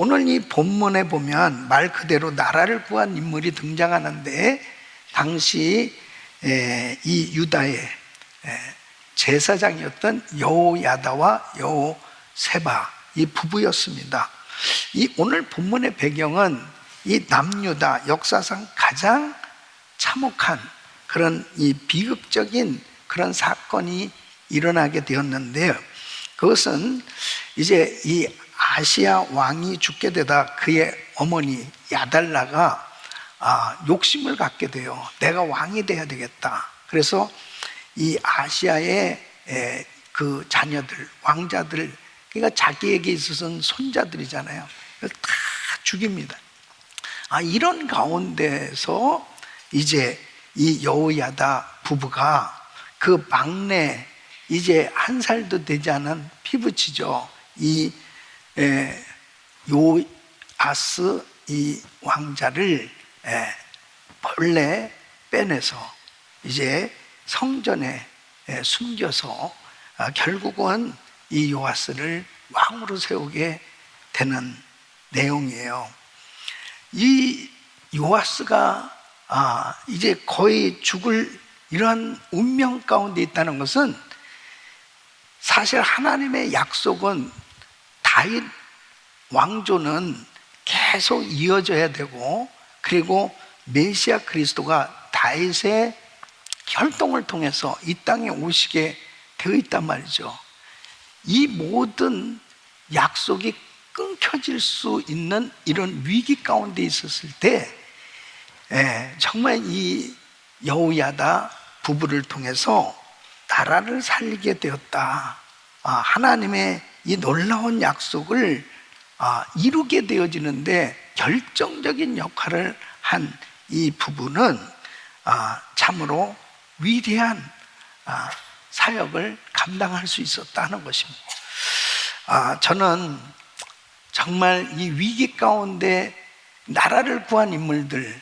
오늘 이 본문에 보면 말 그대로 나라를 구한 인물이 등장하는데, 당시 이 유다의 제사장이었던 여호야다와 여호세바 이 부부였습니다. 이 오늘 본문의 배경은 이 남유다 역사상 가장 참혹한 그런 이 비극적인 그런 사건이 일어나게 되었는데요. 그것은 이제 이 아시아 왕이 죽게 되다 그의 어머니 야달라가 욕심을 갖게 돼요. 내가 왕이 돼야 되겠다. 그래서 이 아시아의 그 자녀들, 왕자들, 그러니까 자기에게 있어서는 손자들이잖아요. 다 죽입니다. 이런 가운데서 이제 이 여호야다 부부가 그 막내, 이제 1살도 되지 않은 피부치죠. 이 요아스 이 왕자를 본래 빼내서 이제 성전에 숨겨서 결국은 이 요아스를 왕으로 세우게 되는 내용이에요. 이 요아스가 이제 거의 죽을 이러한 운명 가운데 있다는 것은, 사실 하나님의 약속은 다윗 왕조는 계속 이어져야 되고, 그리고 메시아 그리스도가 다윗의 혈통을 통해서 이 땅에 오시게 되어 있단 말이죠. 이 모든 약속이 끊겨질 수 있는 이런 위기 가운데 있었을 때 정말 이 여호야다 부부를 통해서 나라를 살리게 되었다. 하나님의 이 놀라운 약속을 이루게 되어지는데 결정적인 역할을 한 이 부부는 참으로 위대한 사역을 감당할 수 있었다는 것입니다. 저는 정말 이 위기 가운데 나라를 구한 인물들,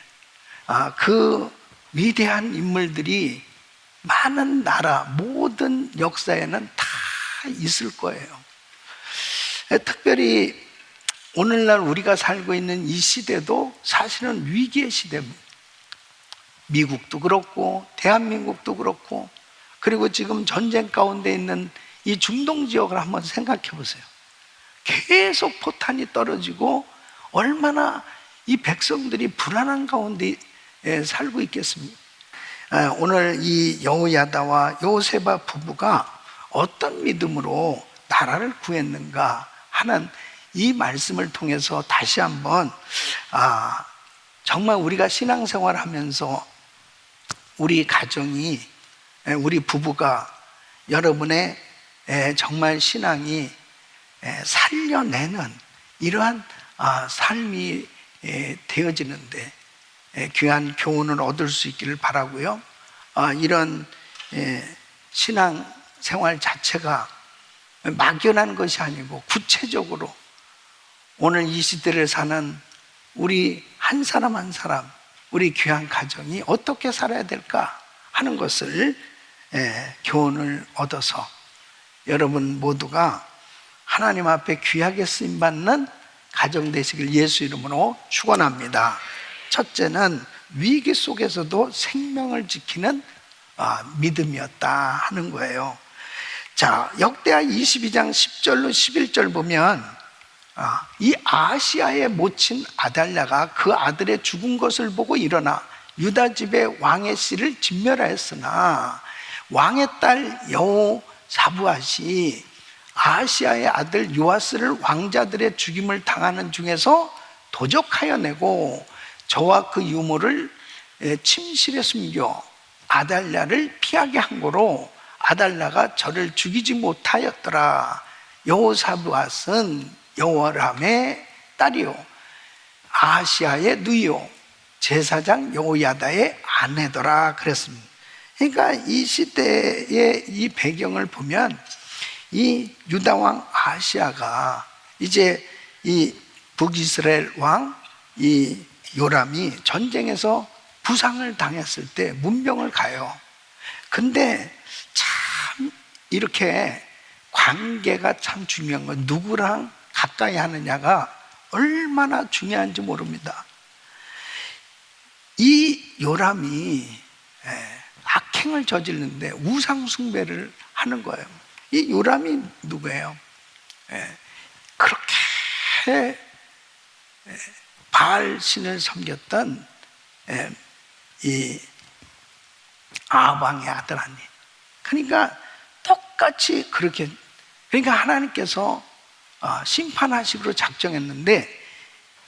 그 위대한 인물들이 많은 나라, 모든 역사에는 다 있을 거예요. 특별히 오늘날 우리가 살고 있는 이 시대도 사실은 위기의 시대입니다. 미국도 그렇고 대한민국도 그렇고, 그리고 지금 전쟁 가운데 있는 이 중동 지역을 한번 생각해 보세요. 계속 포탄이 떨어지고 얼마나 이 백성들이 불안한 가운데 살고 있겠습니까? 오늘 이 여호야다와 여호세바 부부가 어떤 믿음으로 나라를 구했는가 하는 이 말씀을 통해서 다시 한번 정말 우리가 신앙생활 하면서 우리 가정이, 우리 부부가, 여러분의 정말 신앙이 살려내는 이러한 삶이 되어지는데 귀한 교훈을 얻을 수 있기를 바라고요. 이런 신앙생활 자체가 막연한 것이 아니고 구체적으로 오늘 이 시대를 사는 우리 한 사람 한 사람, 우리 귀한 가정이 어떻게 살아야 될까 하는 것을 교훈을 얻어서 여러분 모두가 하나님 앞에 귀하게 쓰임받는 가정 되시길 예수 이름으로 축원합니다. 첫째는 위기 속에서도 생명을 지키는 믿음이었다 하는 거예요. 자, 역대하 22장 10절로 11절 보면 이 아시아의 모친 아달랴가 그 아들의 죽은 것을 보고 일어나 유다 집의 왕의 씨를 진멸하였으나 왕의 딸 여호사부앗이 아시아의 아들 요아스를 왕자들의 죽임을 당하는 중에서 도적하여 내고 저와 그 유모를 침실에 숨겨 아달랴를 피하게 한 거로 아달랴가 저를 죽이지 못하였더라. 여호사부앗은 여호람의 딸이요 아시아의 누이요 제사장 여호야다의 아내더라 그랬습니다. 그러니까 이 시대의 이 배경을 보면 이 유다 왕 아시아가 이제 이 북이스라엘 왕 이 요람이 전쟁에서 부상을 당했을 때 문병을 가요. 근데 참 이렇게 관계가 참 중요한 건 누구랑 가까이 하느냐가 얼마나 중요한지 모릅니다. 이 요람이 악행을 저지르는데 우상 숭배를 하는 거예요. 이 요람이 누구예요? 그렇게 바알 신을 섬겼던 이 아합 왕의 아들 아니. 그러니까 똑같이 그렇게, 그러니까 하나님께서 심판하시기로 작정했는데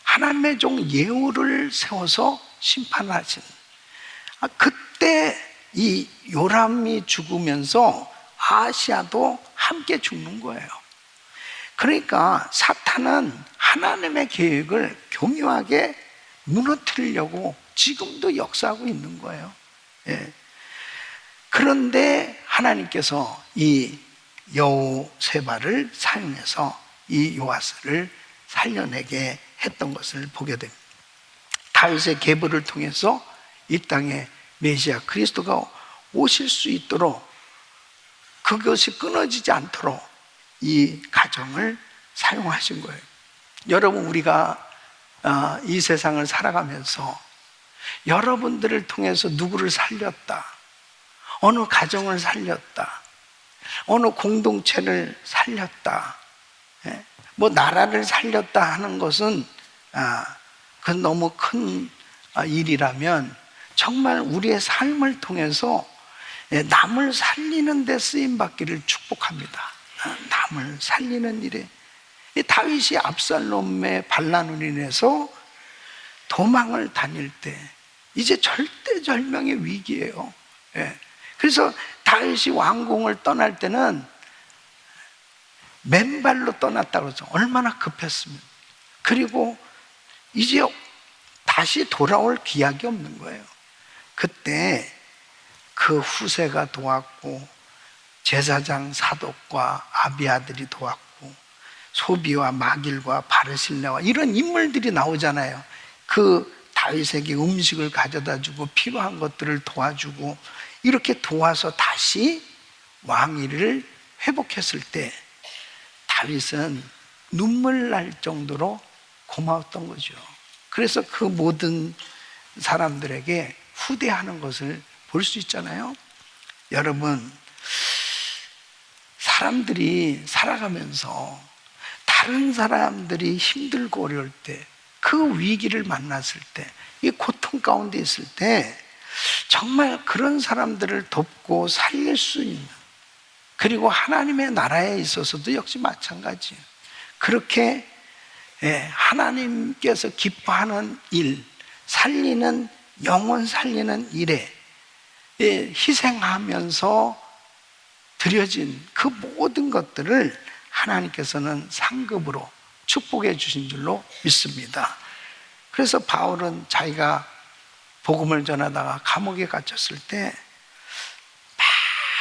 하나님의 종 예후를 세워서 심판을 하신, 그때 이 요람이 죽으면서 아하시아도 함께 죽는 거예요. 그러니까 사탄은 하나님의 계획을 교묘하게 무너뜨리려고 지금도 역사하고 있는 거예요. 그런데 하나님께서 이 여호세바를 사용해서 이 요아스를 살려내게 했던 것을 보게 됩니다. 다윗의 계보를 통해서 이 땅에 메시아 그리스도가 오실 수 있도록, 그것이 끊어지지 않도록 이 가정을 사용하신 거예요. 여러분, 우리가 이 세상을 살아가면서 여러분들을 통해서 누구를 살렸다, 어느 가정을 살렸다, 어느 공동체를 살렸다, 뭐 나라를 살렸다 하는 것은 그건 너무 큰 일이라면 정말 우리의 삶을 통해서 남을 살리는 데 쓰임받기를 축복합니다. 남을 살리는 일에, 다윗이 압살롬의 반란으로 인해서 도망을 다닐 때 이제 절대절명의 위기예요. 그래서 다윗이 왕궁을 떠날 때는 맨발로 떠났다고 그러죠. 얼마나 급했으면. 그리고 이제 다시 돌아올 기약이 없는 거예요. 그때 그 후세가 도왔고, 제사장 사독과 아비아들이 도왔고, 소비와 마길과 바르실레와 이런 인물들이 나오잖아요. 그 다윗에게 음식을 가져다 주고 필요한 것들을 도와주고, 이렇게 도와서 다시 왕위를 회복했을 때 다윗은 눈물 날 정도로 고마웠던 거죠. 그래서 그 모든 사람들에게 후대하는 것을 볼 수 있잖아요. 여러분, 사람들이 살아가면서 다른 사람들이 힘들고 어려울 때, 그 위기를 만났을 때, 이 고통 가운데 있을 때 정말 그런 사람들을 돕고 살릴 수 있는, 그리고 하나님의 나라에 있어서도 역시 마찬가지예요. 그렇게 하나님께서 기뻐하는 일, 살리는, 영혼 살리는 일에 희생하면서 드려진 그 모든 것들을 하나님께서는 상급으로 축복해 주신 줄로 믿습니다. 그래서 바울은 자기가 복음을 전하다가 감옥에 갇혔을 때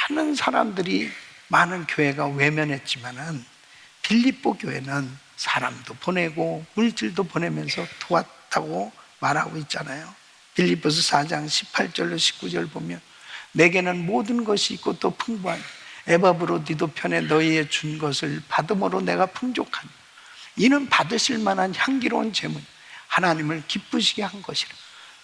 많은 사람들이, 많은 교회가 외면했지만은 빌립보 교회는 사람도 보내고 물질도 보내면서 도왔다고 말하고 있잖아요. 빌립보서 4장 18절로 19절 보면, 내게는 모든 것이 있고 또 풍부한 에바브로디도 편에 너희에 준 것을 받음으로 내가 풍족하니 이는 받으실 만한 향기로운 제물, 하나님을 기쁘시게 한 것이라.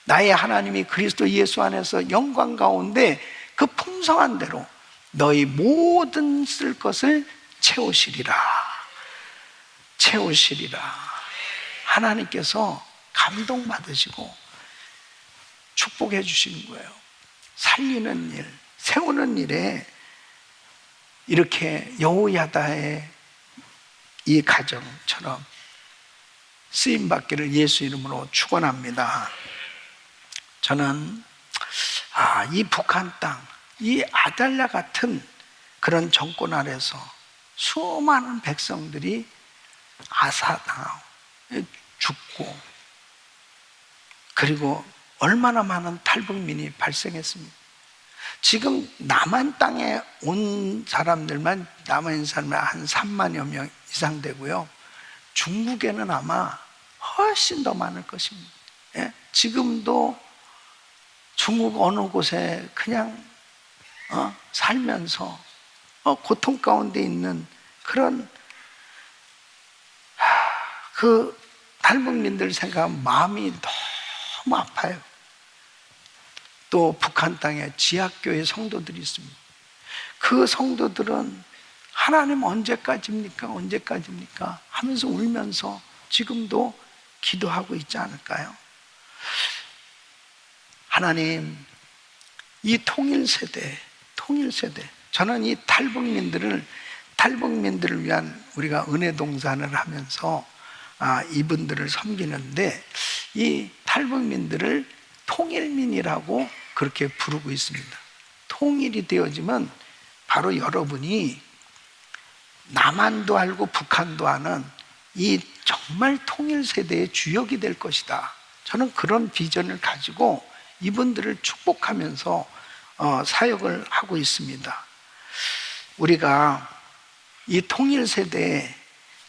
나의 하나님이 그리스도 예수 안에서 영광 가운데 그 풍성한 대로 너희 모든 쓸 것을 채우시리라. 채우시리라. 하나님께서 감동받으시고 축복해 주시는 거예요. 살리는 일, 세우는 일에 이렇게 여호야다의 이 가정처럼 쓰임받기를 예수 이름으로 축원합니다. 저는 이 북한 땅, 이 아달랴 같은 그런 정권 아래서 수많은 백성들이 아사당하고 죽고, 그리고 얼마나 많은 탈북민이 발생했습니다. 지금 남한 땅에 온 사람들만, 남한 사람만 한 3만여 명 이상 되고요. 중국에는 아마 훨씬 더 많을 것입니다. 지금도 중국 어느 곳에 그냥 살면서 고통 가운데 있는 그런 그 탈북민들 생각하면 마음이 너무 아파요. 또 북한 땅에 지하교회 성도들이 있습니다. 그 성도들은 하나님 언제까지입니까? 언제까지입니까? 하면서 울면서 지금도 기도하고 있지 않을까요? 하나님, 이 통일세대, 저는 이 탈북민들을 위한 우리가 은혜동산을 하면서 이분들을 섬기는데, 이 탈북민들을 통일민이라고 그렇게 부르고 있습니다. 통일이 되어지면 바로 여러분이 남한도 알고 북한도 아는 이 정말 통일세대의 주역이 될 것이다. 저는 그런 비전을 가지고 이분들을 축복하면서 사역을 하고 있습니다. 우리가 이 통일세대에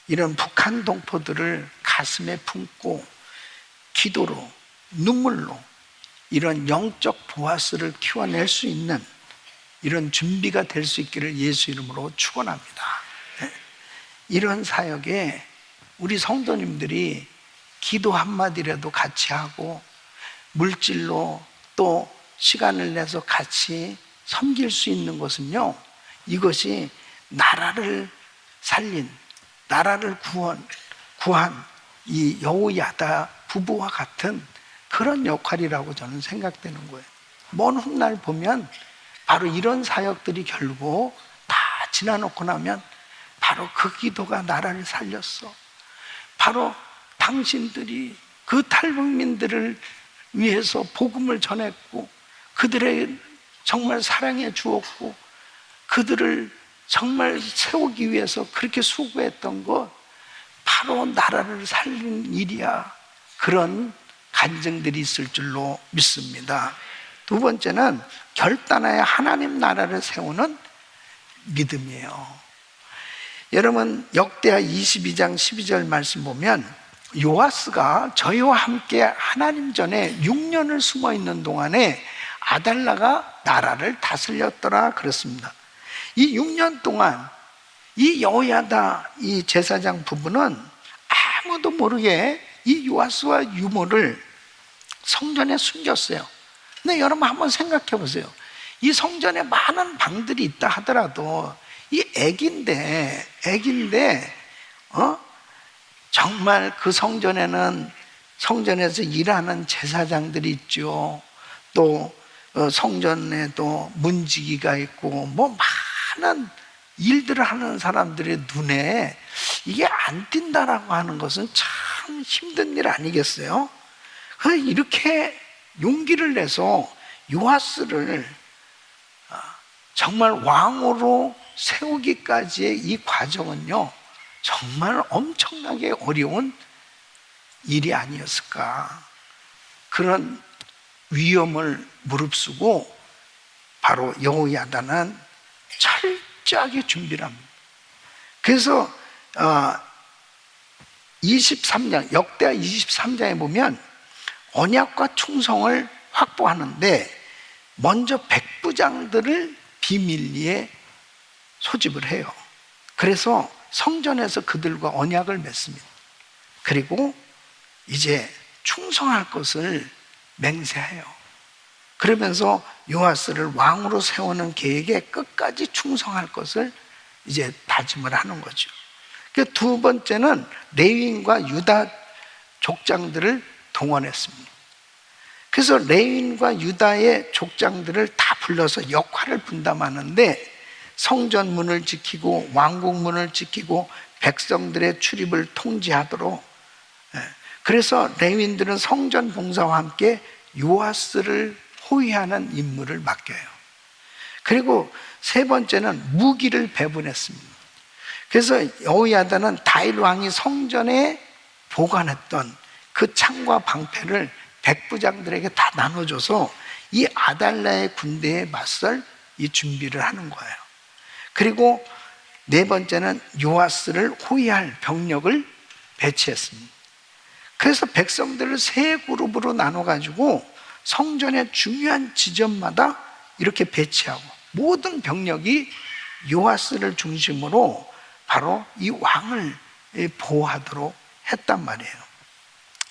이런 북한 동포들을 가슴에 품고 기도로, 눈물로 이런 영적 보아스를 키워낼 수 있는 이런 준비가 될 수 있기를 예수 이름으로 축원합니다. 이런 사역에 우리 성도님들이 기도 한마디라도 같이 하고 물질로 또 시간을 내서 같이 섬길 수 있는 것은요, 이것이 나라를 살린, 나라를 구한 이 여호야다 부부와 같은 그런 역할이라고 저는 생각되는 거예요. 먼 훗날 보면 바로 이런 사역들이 결국 다 지나놓고 나면 바로 그 기도가 나라를 살렸어. 바로 당신들이 그 탈북민들을 위해서 복음을 전했고 그들의 정말 사랑해 주었고 그들을 정말 세우기 위해서 그렇게 수고했던 것, 바로 나라를 살린 일이야. 그런 간증들이 있을 줄로 믿습니다. 두 번째는 결단하여 하나님 나라를 세우는 믿음이에요. 여러분, 역대하 22장 12절 말씀 보면 요아스가 저희와 함께 하나님 전에 6년을 숨어 있는 동안에 아달라가 나라를 다스렸더라 그랬습니다. 이 6년 동안 이 여호야다 이 제사장 부부는 아무도 모르게 이 요아스와 유모를 성전에 숨겼어요. 근데 여러분 한번 생각해 보세요. 이 성전에 많은 방들이 있다 하더라도 이 애기인데 정말 그 성전에는 성전에서 일하는 제사장들이 있죠. 또 성전에도 문지기가 있고 뭐 많은 일들을 하는 사람들의 눈에 이게 안 띈다라고 하는 것은 참 힘든 일 아니겠어요? 이렇게 용기를 내서 요아스를 정말 왕으로 세우기까지의 이 과정은요, 정말 엄청나게 어려운 일이 아니었을까. 그런 위험을 무릅쓰고 바로 여호야다는 철저하게 준비를 합니다. 그래서 23장, 역대하 23장에 보면 언약과 충성을 확보하는데 먼저 백부장들을 비밀리에 소집을 해요. 그래서 성전에서 그들과 언약을 맺습니다. 그리고 이제 충성할 것을 맹세해요. 그러면서 요아스를 왕으로 세우는 계획에 끝까지 충성할 것을 이제 다짐을 하는 거죠. 두 번째는 레위인과 유다 족장들을 동원했습니다. 그래서 레위인과 유다의 족장들을 다 불러서 역할을 분담하는데 성전 문을 지키고 왕국 문을 지키고 백성들의 출입을 통제하도록, 그래서 레위인들은 성전 봉사와 함께 요아스를 호위하는 임무를 맡겨요. 그리고 세 번째는 무기를 배분했습니다. 그래서 여호야다는 다윗 왕이 성전에 보관했던 그 창과 방패를 백부장들에게 다 나눠줘서 이 아달라의 군대에 맞설 이 준비를 하는 거예요. 그리고 네 번째는 요아스를 호위할 병력을 배치했습니다. 그래서 백성들을 세 그룹으로 나눠가지고 성전의 중요한 지점마다 이렇게 배치하고 모든 병력이 요아스를 중심으로 바로 이 왕을 보호하도록 했단 말이에요.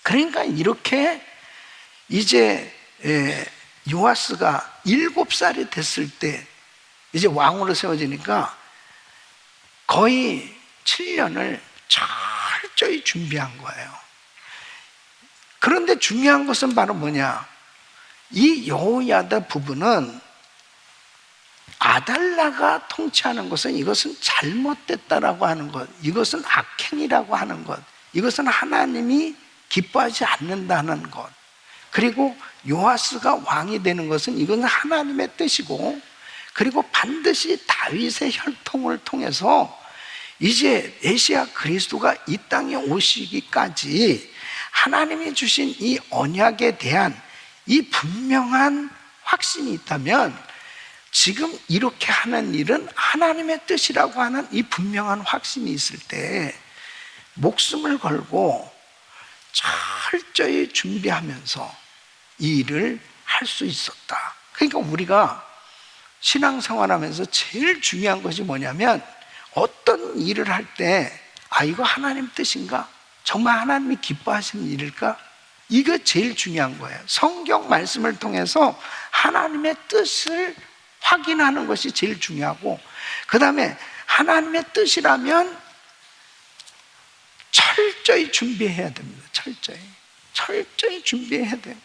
그러니까 이렇게 이제 요아스가 7살이 됐을 때 이제 왕으로 세워지니까 거의 7년을 철저히 준비한 거예요. 그런데 중요한 것은 바로 뭐냐? 이 여호야다 부부는 아달라가 통치하는 것은 이것은 잘못됐다라고 하는 것, 이것은 악행이라고 하는 것, 이것은 하나님이 기뻐하지 않는다는 것, 그리고 요아스가 왕이 되는 것은 이것은 하나님의 뜻이고, 그리고 반드시 다윗의 혈통을 통해서 이제 메시아 그리스도가 이 땅에 오시기까지 하나님이 주신 이 언약에 대한 이 분명한 확신이 있다면, 지금 이렇게 하는 일은 하나님의 뜻이라고 하는 이 분명한 확신이 있을 때 목숨을 걸고 철저히 준비하면서 이 일을 할 수 있었다. 그러니까 우리가 신앙생활하면서 제일 중요한 것이 뭐냐면, 어떤 일을 할 때 이거 하나님 뜻인가? 정말 하나님이 기뻐하시는 일일까? 이거 제일 중요한 거예요. 성경 말씀을 통해서 하나님의 뜻을 확인하는 것이 제일 중요하고, 그 다음에 하나님의 뜻이라면 철저히 준비해야 됩니다. 철저히 준비해야 돼요.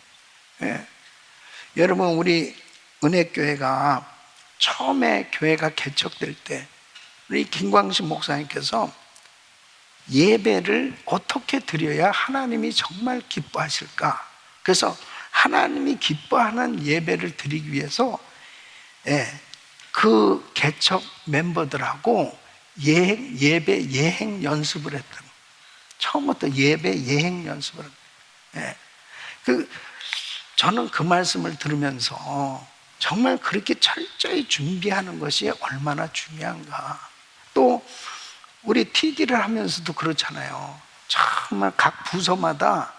예. 여러분, 우리 은혜교회가 처음에 교회가 개척될 때 우리 김광식 목사님께서 예배를 어떻게 드려야 하나님이 정말 기뻐하실까? 그래서 하나님이 기뻐하는 예배를 드리기 위해서 그 개척 멤버들하고 예배 예행 연습을 했던, 처음부터 예배 예행 연습을 저는 그 말씀을 들으면서 정말 그렇게 철저히 준비하는 것이 얼마나 중요한가. 또 우리 TD를 하면서도 그렇잖아요. 정말 각 부서마다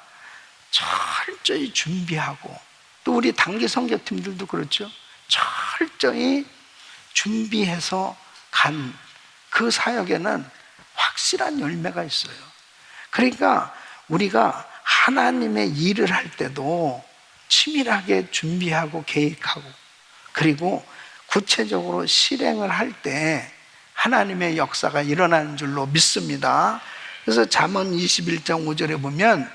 철저히 준비하고, 또 우리 단기 선교팀들도 그렇죠. 철저히 준비해서 간 그 사역에는 확실한 열매가 있어요. 그러니까 우리가 하나님의 일을 할 때도 치밀하게 준비하고 계획하고, 그리고 구체적으로 실행을 할 때 하나님의 역사가 일어나는 줄로 믿습니다. 그래서 잠언 21장 5절에 보면,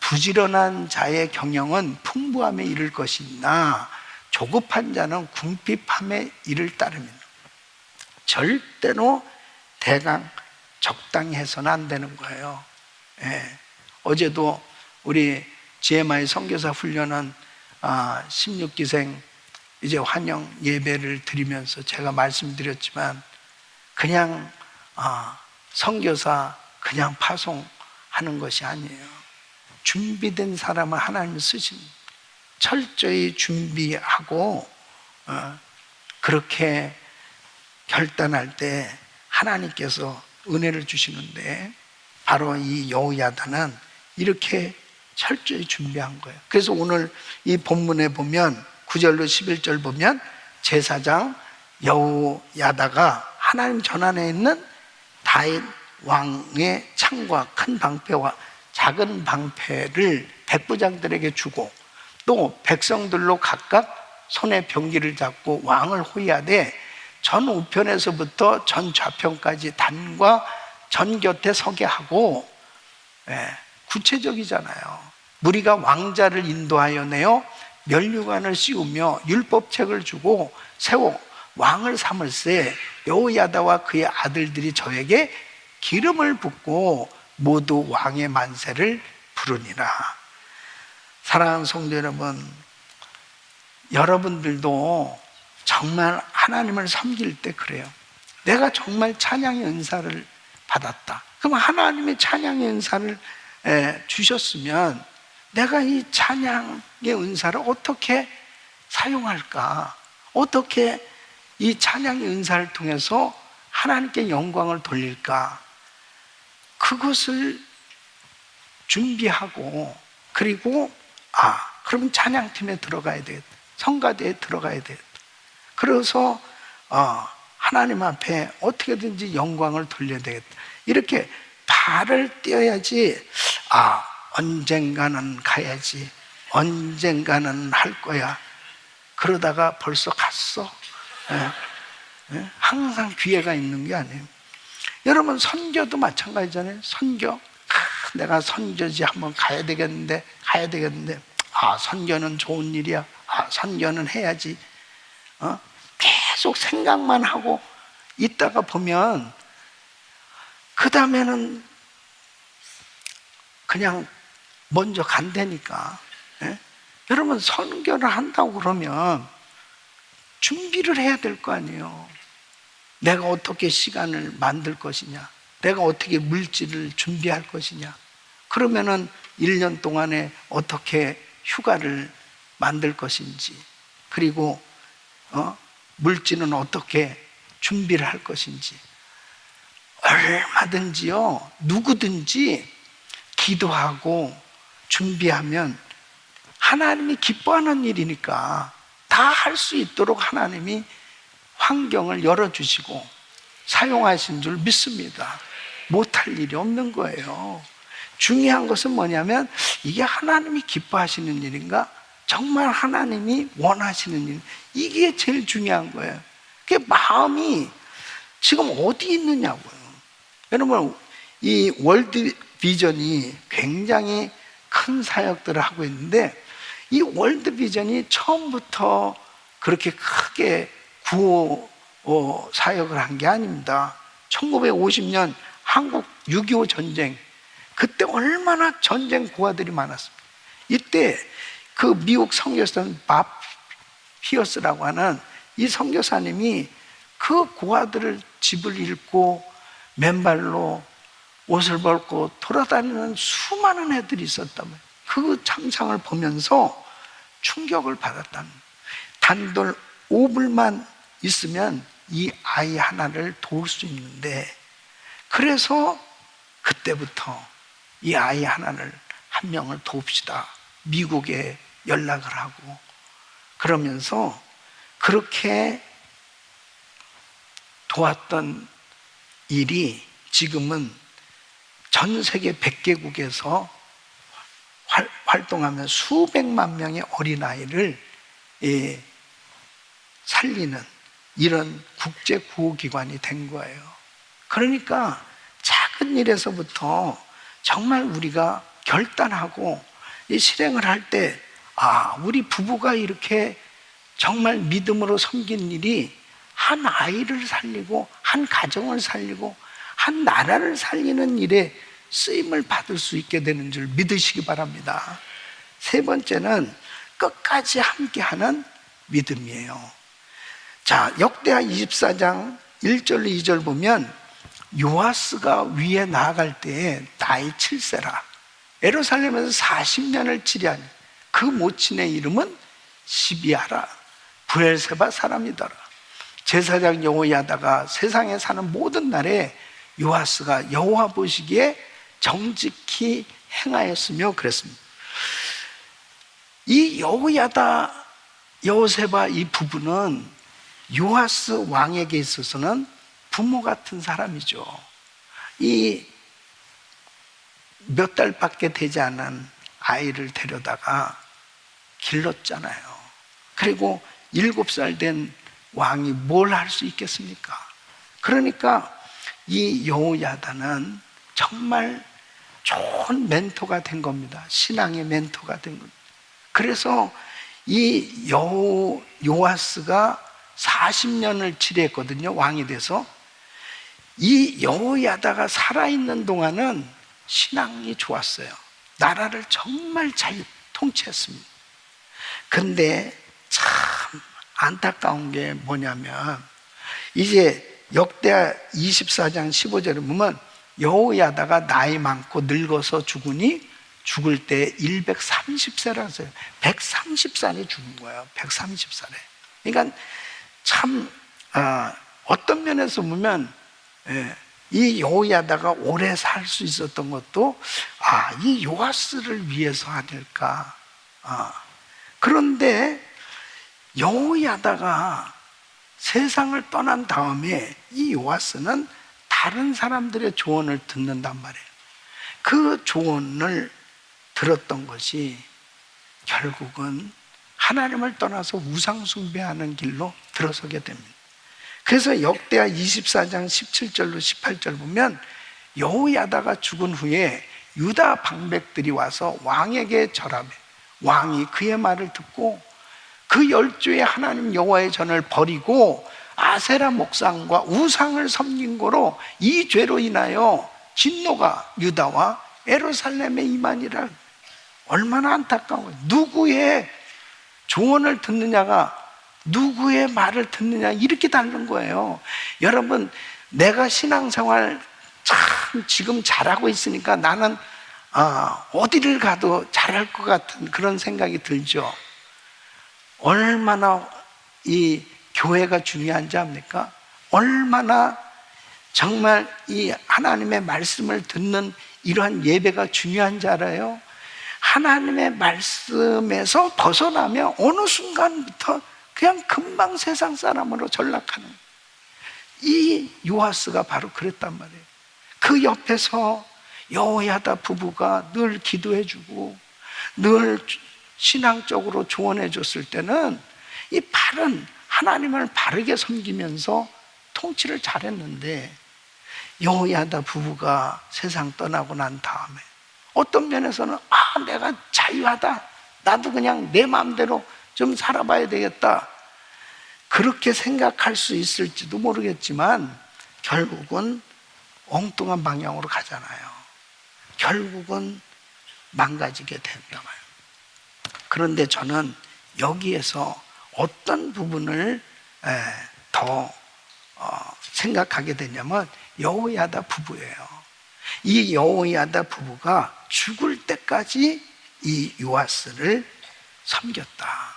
부지런한 자의 경영은 풍부함에 이를 것이나 조급한 자는 궁핍함에 이를 따릅니다. 절대로 대강 적당히 해서는 안 되는 거예요. 어제도 우리 GMI 선교사 훈련은 16기생 이제 환영 예배를 드리면서 제가 말씀드렸지만, 그냥 선교사 그냥 파송하는 것이 아니에요. 준비된 사람을 하나님이 쓰십니다. 철저히 준비하고 그렇게 결단할 때 하나님께서 은혜를 주시는데, 바로 이 여호야다는 이렇게 철저히 준비한 거예요. 그래서 오늘 이 본문에 보면 9절로 11절 보면, 제사장 여호야다가 하나님 전안에 있는 다윗 왕의 창과 큰 방패와 작은 방패를 백부장들에게 주고, 또 백성들로 각각 손에 병기를 잡고 왕을 호위하되, 전 우편에서부터 전 좌편까지 단과 전 곁에 서게 하고, 구체적이잖아요. 무리가 왕자를 인도하여 내어 면류관을 씌우며 율법책을 주고 세워 왕을 삼을세, 여호야다와 그의 아들들이 저에게 기름을 붓고 모두 왕의 만세를 부르니라. 사랑하는 성도 여러분, 여러분들도 정말 하나님을 섬길 때 그래요. 내가 정말 찬양의 은사를 받았다. 그럼 하나님의 찬양의 은사를 주셨으면 내가 이 찬양의 은사를 어떻게 사용할까? 어떻게 이 찬양의 은사를 통해서 하나님께 영광을 돌릴까? 그것을 준비하고, 그리고 그러면 찬양팀에 들어가야 되겠다. 성가대에 들어가야 되겠다. 그래서 하나님 앞에 어떻게든지 영광을 돌려야 되겠다. 이렇게 발을 떼어야지 언젠가는 가야지, 언젠가는 할 거야. 그러다가 벌써 갔어. 예. 예? 항상 기회가 있는 게 아니에요. 여러분, 선교도 마찬가지잖아요. 선교. 내가 선교지 한번 가야 되겠는데. 선교는 좋은 일이야. 선교는 해야지. 계속 생각만 하고 있다가 보면 그 다음에는 그냥 먼저 간다니까. 예? 여러분, 선교를 한다고 그러면 준비를 해야 될 거 아니에요. 내가 어떻게 시간을 만들 것이냐, 내가 어떻게 물질을 준비할 것이냐, 그러면은 1년 동안에 어떻게 휴가를 만들 것인지, 그리고 물질은 어떻게 준비를 할 것인지, 얼마든지요, 누구든지 기도하고 준비하면 하나님이 기뻐하는 일이니까 다 할 수 있도록 하나님이 환경을 열어주시고 사용하신 줄 믿습니다. 못할 일이 없는 거예요. 중요한 것은 뭐냐면, 이게 하나님이 기뻐하시는 일인가, 정말 하나님이 원하시는 일, 이게 제일 중요한 거예요. 그게 마음이 지금 어디 있느냐고요. 여러분, 이 월드 비전이 굉장히 큰 사역들을 하고 있는데, 이 월드 비전이 처음부터 그렇게 크게 구호 사역을 한 게 아닙니다. 1950년 한국 6.25 전쟁, 그때 얼마나 전쟁 고아들이 많았습니다. 이때 그 미국 선교사는 밥 피어스라고 하는 이 선교사님이 그 고아들을 집을 잃고 맨발로 옷을 벗고 돌아다니는 수많은 애들이 있었다면, 그 장상을 보면서 충격을 받았다는, 단돈 5불만 있으면 이 아이 하나를 도울 수 있는데, 그래서 그때부터 이 아이 하나를, 한 명을 도웁시다, 미국에 연락을 하고, 그러면서 그렇게 도왔던 일이 지금은 전 세계 100개국에서 활동하면 수백만 명의 어린아이를 살리는 이런 국제 구호기관이 된 거예요. 그러니까 작은 일에서부터 정말 우리가 결단하고 이 실행을 할 때, 우리 부부가 이렇게 정말 믿음으로 섬긴 일이 한 아이를 살리고, 한 가정을 살리고, 한 나라를 살리는 일에 쓰임을 받을 수 있게 되는 줄 믿으시기 바랍니다. 세 번째는 끝까지 함께하는 믿음이에요. 자, 역대하 24장 1절 2절 보면, 요아스가 위에 나아갈 때에 나이 7세라 예루살렘에서 40년을 치리하니 그 모친의 이름은 시비아라 브엘세바 사람이더라. 제사장 여호야다가 세상에 사는 모든 날에 요아스가 여호와 보시기에 정직히 행하였으며 그랬습니다. 이 여호야다, 여호세바 이 부부는 요아스 왕에게 있어서는 부모 같은 사람이죠. 이 몇 달밖에 되지 않은 아이를 데려다가 길렀잖아요. 그리고 7살 된 왕이 뭘 할 수 있겠습니까? 그러니까 이 여호야다는 정말 좋은 멘토가 된 겁니다. 신앙의 멘토가 된 겁니다. 그래서 이 요아스가 40년을 치리했거든요, 왕이 돼서. 이 여호야다가 살아있는 동안은 신앙이 좋았어요. 나라를 정말 잘 통치했습니다. 근데 참 안타까운 게 뭐냐면, 이제 역대하 24장 15절에 보면, 여호야다가 나이 많고 늙어서 죽으니 죽을 때 130세라서요. 130살에 죽은 거예요. 130살에. 그러니까 참 어떤 면에서 보면 이 여호야다가 오래 살 수 있었던 것도 이 요아스를 위해서 아닐까. 그런데 여호야다가 세상을 떠난 다음에 이 요아스는 다른 사람들의 조언을 듣는단 말이에요. 그 조언을 들었던 것이 결국은 하나님을 떠나서 우상 숭배하는 길로 들어서게 됩니다. 그래서 역대하 24장 17절로 18절 보면 여호야다가 죽은 후에 유다 방백들이 와서 왕에게 절하매 왕이 그의 말을 듣고 그 10주의 하나님 여호와의 전을 버리고 아세라 목상과 우상을 섬긴 거로 이 죄로 인하여 진노가 유다와 예루살렘에 임하니라. 얼마나 안타까워요. 누구의 조언을 듣느냐가 누구의 말을 듣느냐 이렇게 다른 거예요. 여러분, 내가 신앙생활 참 지금 잘하고 있으니까 나는 어디를 가도 잘할 것 같은 그런 생각이 들죠. 얼마나 이 교회가 중요한지 압니까? 얼마나 정말 이 하나님의 말씀을 듣는 이러한 예배가 중요한지 알아요? 하나님의 말씀에서 벗어나면 어느 순간부터 그냥 금방 세상 사람으로 전락하는, 이 요아스가 바로 그랬단 말이에요. 그 옆에서 여호야다 부부가 늘 기도해주고 늘 신앙적으로 조언해 줬을 때는 이 바른 하나님을 바르게 섬기면서 통치를 잘했는데, 여호야다 부부가 세상 떠나고 난 다음에 어떤 면에서는 내가 자유하다, 나도 그냥 내 마음대로 좀 살아봐야 되겠다, 그렇게 생각할 수 있을지도 모르겠지만 결국은 엉뚱한 방향으로 가잖아요. 결국은 망가지게 된다 말이에요. 그런데 저는 여기에서 어떤 부분을 더 생각하게 되냐면 여호야다 부부예요. 이 여호야다 부부가 죽을 때까지 이 요아스를 섬겼다.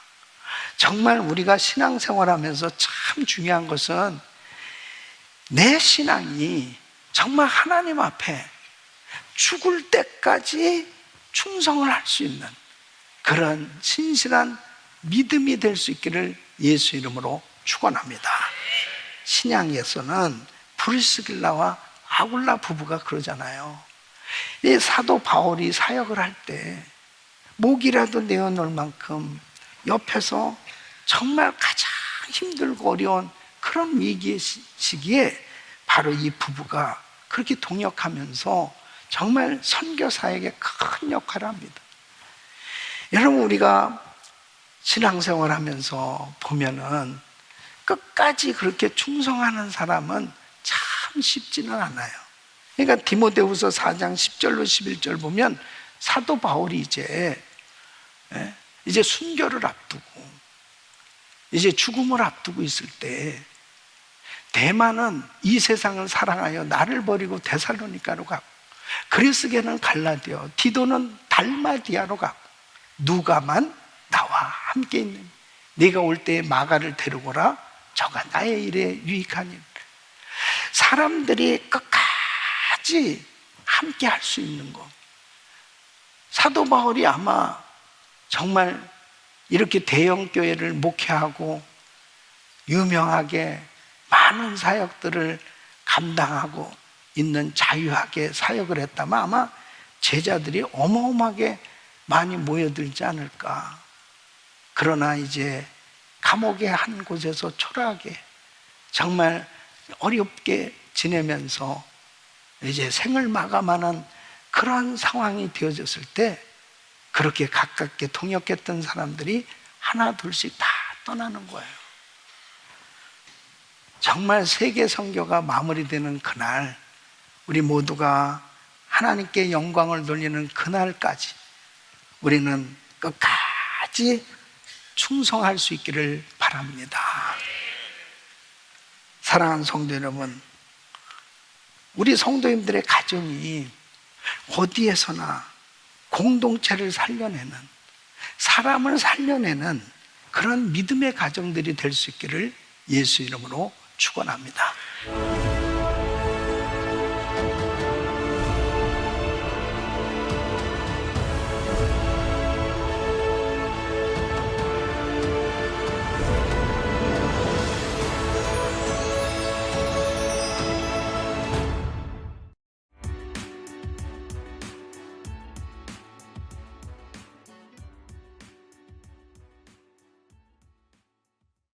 정말 우리가 신앙생활하면서 참 중요한 것은 내 신앙이 정말 하나님 앞에 죽을 때까지 충성을 할 수 있는 그런 신실한 믿음이 될 수 있기를 예수 이름으로 축원합니다. 신약에서는 브리스길라와 아굴라 부부가 그러잖아요. 이 사도 바울이 사역을 할 때 목이라도 내어놓을 만큼 옆에서 정말 가장 힘들고 어려운 그런 위기의 시기에 바로 이 부부가 그렇게 동역하면서 정말 선교 사역에 큰 역할을 합니다. 여러분, 우리가 신앙생활 하면서 보면은 끝까지 그렇게 충성하는 사람은 참 쉽지는 않아요. 그러니까 디모데후서 4장 10절로 11절 보면 사도 바울이 이제 순교를 앞두고 이제 죽음을 앞두고 있을 때 대마는 이 세상을 사랑하여 나를 버리고 데살로니가로 가고, 그리스게는 갈라디아, 디도는 달마디아로 가고, 누가만 나와 함께 있는 네가 올 때에 마가를 데리고라, 저가 나의 일에 유익하니. 사람들이 끝까지 함께 할 수 있는 것. 사도 바울이 아마 정말 이렇게 대형 교회를 목회하고 유명하게 많은 사역들을 감당하고 있는 자유하게 사역을 했다면 아마 제자들이 어마어마하게 많이 모여들지 않을까. 그러나 이제 감옥의 한 곳에서 초라하게 정말 어렵게 지내면서 이제 생을 마감하는 그런 상황이 되어졌을 때 그렇게 가깝게 통역했던 사람들이 하나 둘씩 다 떠나는 거예요. 정말 세계 선교가 마무리되는 그날, 우리 모두가 하나님께 영광을 돌리는 그날까지 우리는 끝까지 충성할 수 있기를 바랍니다. 사랑하는 성도 여러분, 우리 성도님들의 가정이 어디에서나 공동체를 살려내는, 사람을 살려내는 그런 믿음의 가정들이 될 수 있기를 예수 이름으로 축원합니다.